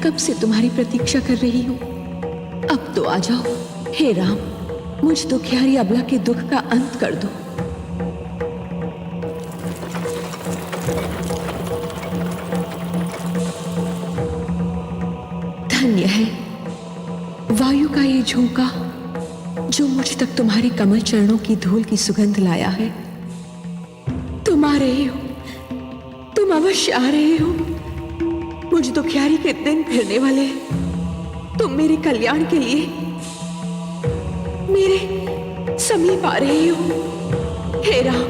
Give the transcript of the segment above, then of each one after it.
कब से तुम्हारी प्रतीक्षा कर रही हूँ। अब तो आ जाओ। हे राम, मुझ दुखियारी अबला के दुख का अंत कर दो। धन्य है वायु का ये झोंका जो मुझ तक तुम्हारे कमल चरणों की धूल की सुगंध लाया है। तुम आ रहे हो, तुम अवश्य आ रहे हो। मुझ दुखियारी के दिन फिरने वाले हैं। तुम मेरे कल्याण के लिए मेरे समीप आ रहे हो। हे राम,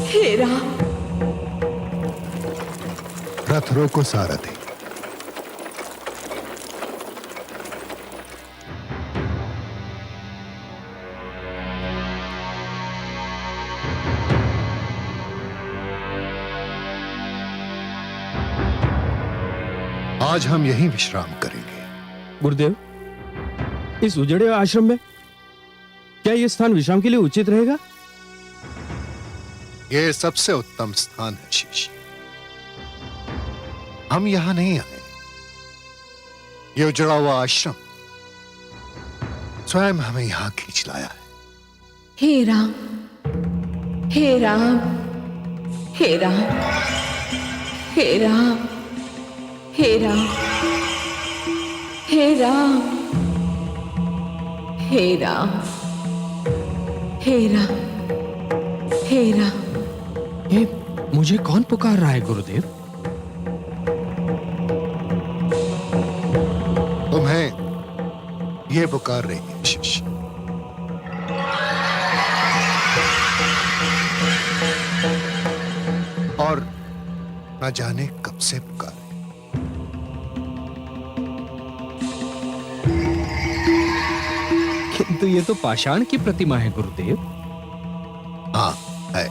हे राम। रथ रोको सारथी। आज हम यहीं विश्राम करेंगे। गुरुदेव, इस उजड़े आश्रम में क्या यह स्थान विश्राम के लिए उचित रहेगा? यह सबसे उत्तम स्थान है शिष्य। हम यहां नहीं आए। यह उजड़ा हुआ आश्रम स्वयं हमें यहां खींच लाया है। हे राम, हे राम, हे राम, हे राम, हे राम, हे राम, हे राम, हे राम, हे राम। ये मुझे कौन पुकार रहा है गुरुदेव? तुम्हें यह पुकार रही है शिष्य। और न जाने कब से पुकार। किंतु ये तो पाषाण की प्रतिमा है गुरुदेव। हाँ है।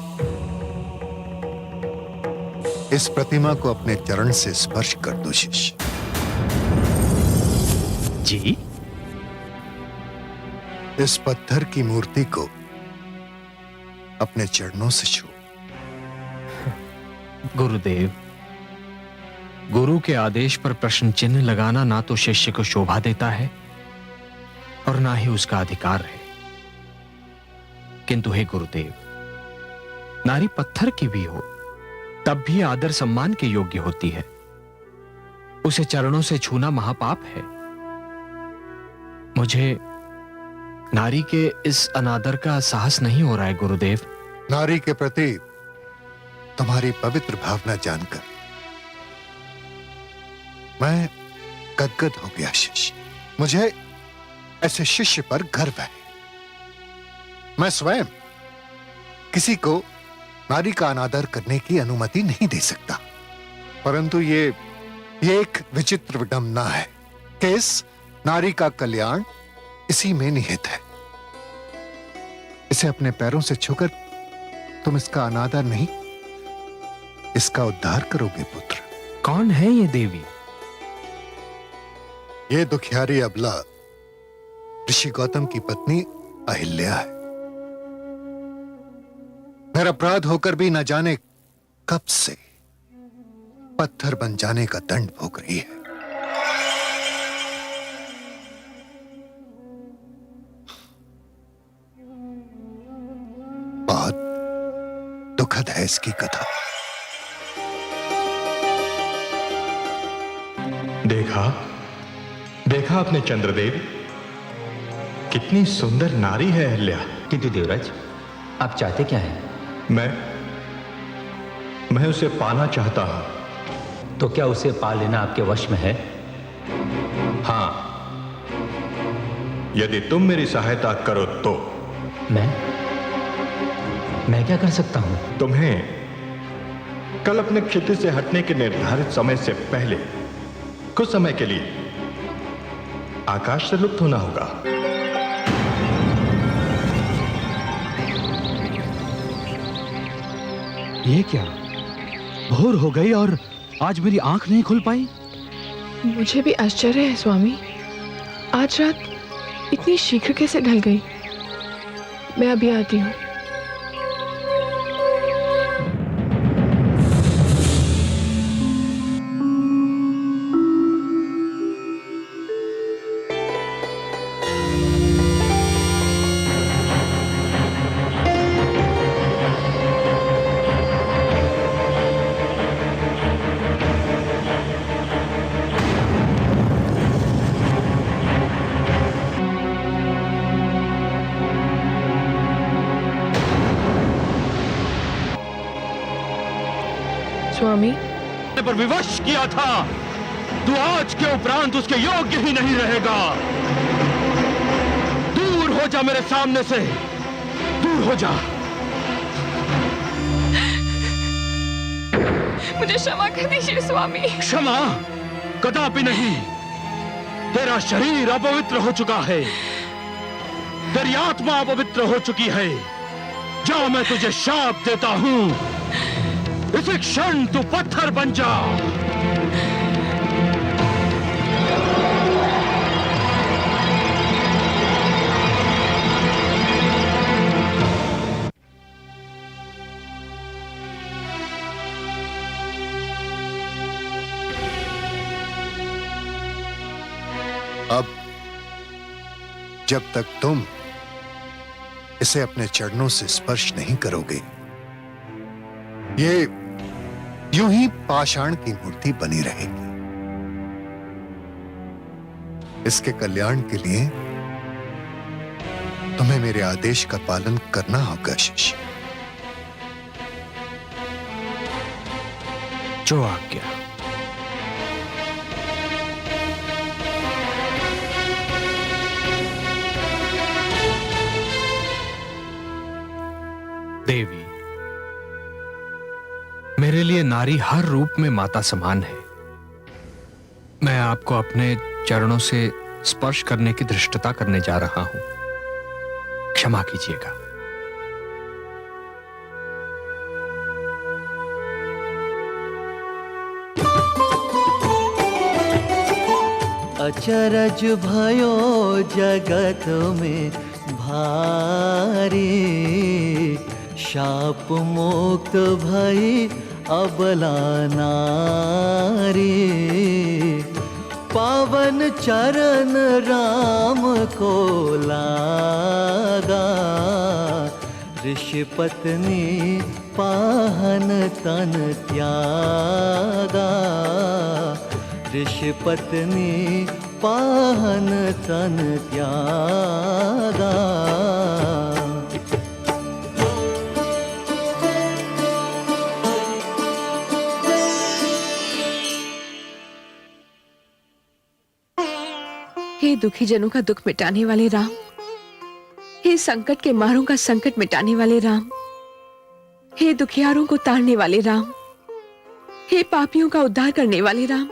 इस प्रतिमा को अपने चरण से स्पर्श कर दो शिष्य। जी? इस पत्थर की मूर्ति को अपने चरणों से छू। गुरुदेव, गुरु के आदेश पर प्रश्न चिन्ह लगाना ना तो शिष्य को शोभा देता है और ना ही उसका अधिकार है। किंतु हे गुरुदेव, नारी पत्थर की भी हो तब भी आदर सम्मान के योग्य होती है। उसे चरणों से छूना महापाप है। मुझे नारी के इस अनादर का साहस नहीं हो रहा है गुरुदेव। नारी के प्रति तुम्हारी पवित्र भावना जानकर मैं गदगद हो गया शिष्य। मुझे ऐसे शिष्य पर गर्व है। मैं स्वयं किसी को नारी का अनादर करने की अनुमति नहीं दे सकता, परंतु ये एक विचित्र विडंबना है कि इस नारी का कल्याण इसी में निहित है। इसे अपने पैरों से छूकर तुम इसका अनादर नहीं, इसका उद्धार करोगे पुत्र। कौन है ये देवी? ये दुखियारी अबला ऋषि गौतम की पत्नी अहिल्या है। मेरा अपराध होकर भी न जाने कब से पत्थर बन जाने का दंड भोग रही है। बहुत दुखद है इसकी कथा। देखा आपने चंद्रदेव, कितनी सुंदर नारी है अहिल्या। किंतु देवराज, आप चाहते क्या हैं? मैं उसे पाना चाहता हूं। तो क्या उसे पा लेना आपके वश में है? हां, यदि तुम मेरी सहायता करो तो। मैं क्या कर सकता हूं? तुम्हें कल अपने क्षेत्र से हटने के निर्धारित समय से पहले कुछ समय के लिए आकाश से लुप्त होना होगा। ये क्या? भोर हो गई और आज मेरी आंख नहीं खुल पाई। मुझे भी आश्चर्य है स्वामी, आज रात इतनी शीघ्र कैसे ढल गई। मैं अभी आती हूँ। स्वामी। पर विवश किया था, तू आज के उपरांत उसके योग्य ही नहीं रहेगा। दूर हो जा मेरे सामने से, दूर हो जा। मुझे क्षमा कर दीजिए स्वामी। क्षमा कदापि नहीं। तेरा शरीर अपवित्र हो चुका है, तेरी आत्मा अपवित्र हो चुकी है। जा, मैं तुझे शाप देता हूं, इसी क्षण तू पत्थर बन जा। अब जब तक तुम इसे अपने चरणों से स्पर्श नहीं करोगे, ये यूं ही पाषाण की मूर्ति बनी रहेगी। इसके कल्याण के लिए तुम्हें मेरे आदेश का पालन करना होगा शिष्य। जो आज्ञा। देवी, मेरे लिए नारी हर रूप में माता समान है। मैं आपको अपने चरणों से स्पर्श करने की धृष्टता करने जा रहा हूं, क्षमा कीजिएगा। अचरज भयो जगत में भारी, शाप मुक्त भई अबला नारी। पावन चरण राम को लागा, ऋषि पत्नी पाहन तन त्यागा। ऋषि पत्नी पाहन तन त्यागा। हे दुखी जनों का दुख मिटाने वाले राम, हे संकट के मारों का संकट मिटाने वाले राम, हे दुखियारों को तारने वाले राम, हे पापियों का उद्धार करने वाले राम,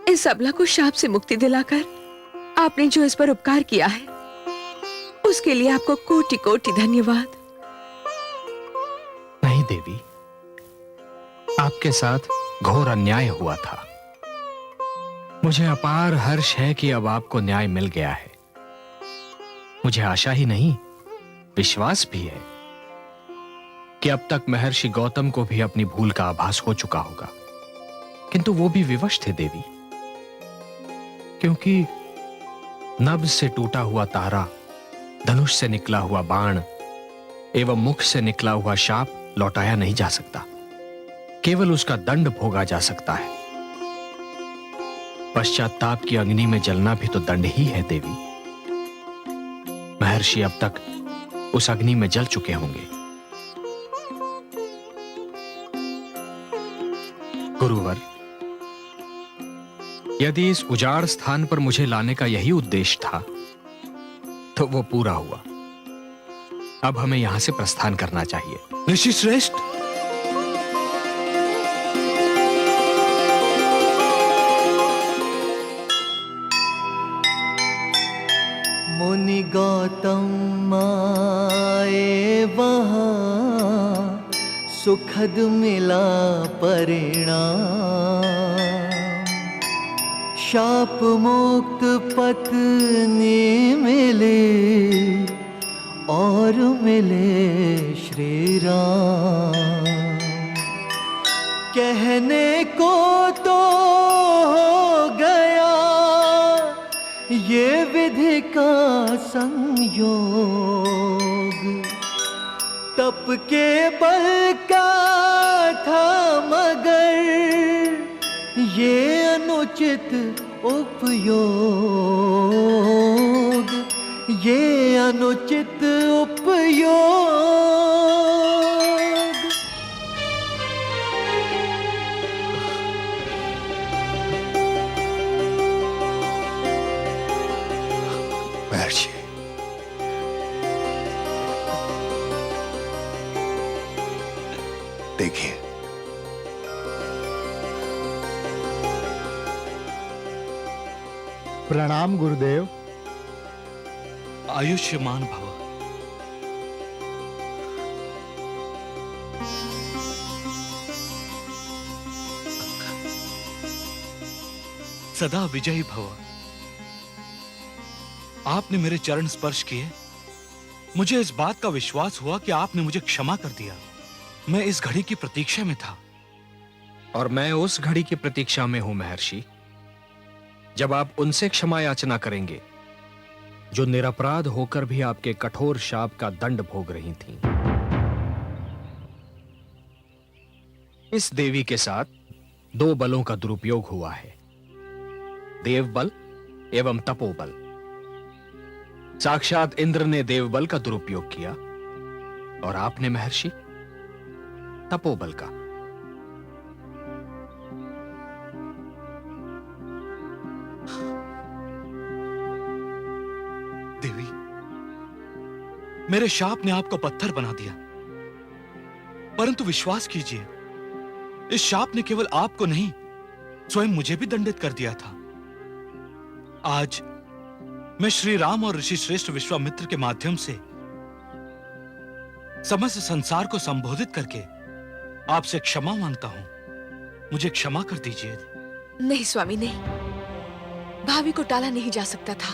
इस अबला को शाप से मुक्ति दिलाकर आपने जो इस पर उपकार किया है, उसके लिए आपको कोटि कोटि धन्यवाद। नहीं देवी, आपके साथ घोर अन्याय हुआ था। मुझे अपार हर्ष है कि अब आपको न्याय मिल गया है। मुझे आशा ही नहीं, विश्वास भी है कि अब तक महर्षि गौतम को भी अपनी भूल का आभास हो चुका होगा, किंतु वो भी विवश थे देवी, क्योंकि नभ से टूटा हुआ तारा, धनुष से निकला हुआ बाण एवं मुख से निकला हुआ शाप लौटाया नहीं जा सकता, केवल उसका दंड भोगा जा सकता है। पश्चाताप की अग्नि में जलना भी तो दंड ही है देवी। महर्षि अब तक उस अग्नि में जल चुके होंगे। गुरुवर, यदि इस उजाड़ स्थान पर मुझे लाने का यही उद्देश्य था तो वो पूरा हुआ। अब हमें यहां से प्रस्थान करना चाहिए। ऋषि श्रेष्ठ, मुनि गौतम आए वहाँ, सुखद मिला परिणाम। शाप मुक्त पत्नी मिले और मिले श्री राम। कहने को तो हो गया ये विधि का संयोग, तप के बल का था मगर ये अनुचित उपयोग, ये अनुचित उपयोग। देखिए। प्रणाम गुरुदेव। आयुष्मान भव। सदा विजयी भव। आपने मेरे चरण स्पर्श किए, मुझे इस बात का विश्वास हुआ कि आपने मुझे क्षमा कर दिया। मैं इस घड़ी की प्रतीक्षा में था। और मैं उस घड़ी की प्रतीक्षा में हूं महर्षि, जब आप उनसे क्षमा याचना करेंगे जो निरपराध होकर भी आपके कठोर शाप का दंड भोग रही थीं। इस देवी के साथ दो बलों का दुरुपयोग हुआ है, देव बल एवं तपोबल। साक्षात इंद्र ने देव बल का दुरुपयोग किया और आपने महर्षि तपोबल का। देवी, मेरे शाप ने आपको पत्थर बना दिया, परंतु विश्वास कीजिए, इस शाप ने केवल आपको नहीं, स्वयं मुझे भी दंडित कर दिया था। आज मैं श्री राम और ऋषि श्रेष्ठ विश्वामित्र के माध्यम से समस्त संसार को संबोधित करके आपसे क्षमा मांगता हूं। मुझे क्षमा कर दीजिए। नहीं स्वामी नहीं, भावी को टाला नहीं जा सकता था,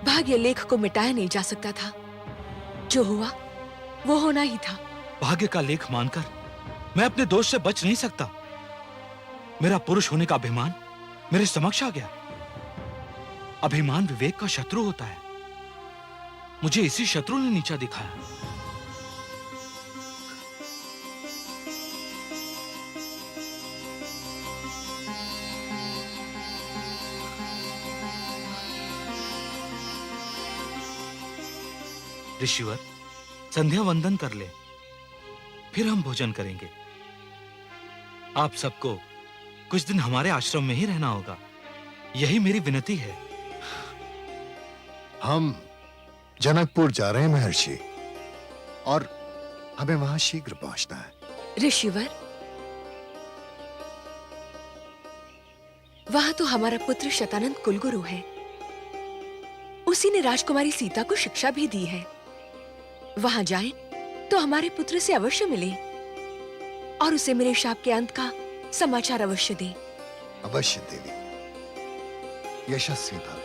भाग्य लेख को मिटाया नहीं जा सकता था। जो हुआ वो होना ही था। भाग्य का लेख मानकर मैं अपने दोष से बच नहीं सकता। मेरा पुरुष होने का अभिमान मेरे समक्ष आ गया। अभिमान विवेक का शत्रु होता है। मुझे इसी शत्रु ने नीचा दिखाया। ऋषिवर, संध्या वंदन कर ले, फिर हम भोजन करेंगे। आप सबको कुछ दिन हमारे आश्रम में ही रहना होगा, यही मेरी विनती है। हम जनकपुर जा रहे हैं महर्षि, और हमें वहां शीघ्र पहुंचना है। ऋषिवर, वहां तो हमारा पुत्र शतानंद कुलगुरु है। उसी ने राजकुमारी सीता को शिक्षा भी दी है। वहां जाएं तो हमारे पुत्र से अवश्य मिले और उसे मेरे शाप के अंत का समाचार अवश्य दें। अवश्य देवी। यशस्वी भव।